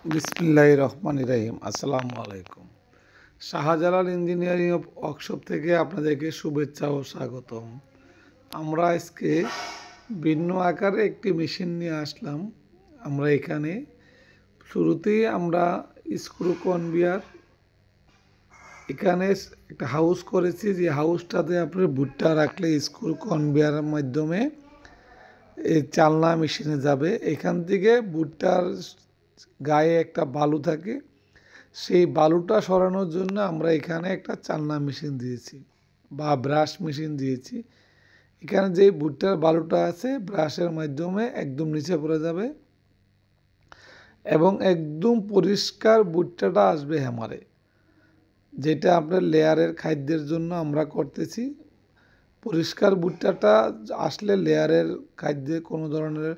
বিসমিল্লাহির রহমানির রহিম। আসসালামু আলাইকুম। শাহজালাল ইঞ্জিনিয়ারিং ওয়ার্কশপ থেকে আপনাদেরকে শুভেচ্ছা ও স্বাগতম। আমরা আজকে ভিন্ন আকারে একটি মেশিন নিয়ে আসলাম। আমরা এখানে শুরুতেই আমরা স্ক্রু কনভেয়ার এখানে একটা হাউস করেছি, যে হাউসটাতে আপনি ভুট্টা রাখলে স্ক্রু কনভেয়ারের মাধ্যমে এই চালনা মেশিনে যাবে। এখান থেকে ভুট্টার গায়ে একটা বালু থাকে, সেই বালুটা সরানোর জন্য আমরা এখানে একটা চালনা মেশিন দিয়েছি বা ব্রাশ মেশিন দিয়েছি। এখানে যে ভুট্টার বালুটা আছে ব্রাশের মাধ্যমে একদম নিচে পড়ে যাবে এবং একদম পরিষ্কার ভুট্টাটা আসবে হ্যামারে, যেটা আপনার লেয়ারের খাদ্যের জন্য আমরা করতেছি। পরিষ্কার ভুট্টাটা আসলে লেয়ারের খাদ্যে কোনো ধরনের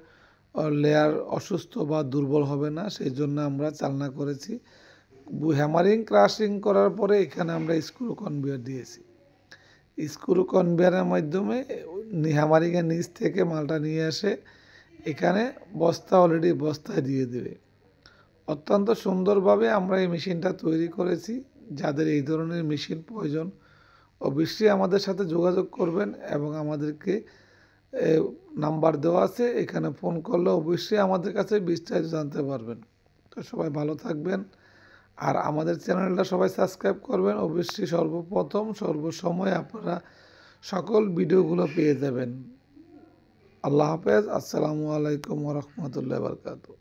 লেয়ার অসুস্থ বা দুর্বল হবে না, সেই জন্য আমরা চালনা করেছি। হ্যামারিং ক্রাশিং করার পরে এখানে আমরা স্ক্রু কনভেয়ার দিয়েছি। স্ক্রু কনভেয়ারের মাধ্যমে হ্যামারিংয়ের নিচ থেকে মালটা নিয়ে আসে এখানে বস্তা অলরেডি বস্তায় দিয়ে দেবে। অত্যন্ত সুন্দরভাবে আমরা এই মেশিনটা তৈরি করেছি। যাদের এই ধরনের মেশিন প্রয়োজন অবশ্যই আমাদের সাথে যোগাযোগ করবেন এবং আমাদেরকে নাম্বার দেওয়া আছে, এখানে ফোন করলে অবশ্যই আমাদের কাছে বিস্তারিত জানতে পারবেন। তো সবাই ভালো থাকবেন আর আমাদের চ্যানেলটা সবাই সাবস্ক্রাইব করবেন। অবশ্যই সর্বপ্রথম সর্বসময় আপনারা সকল ভিডিওগুলো পেয়ে যাবেন। আল্লাহ হাফেজ। আসসালামু আলাইকুম ওয়া রাহমাতুল্লাহি ওয়া বারাকাতুহু।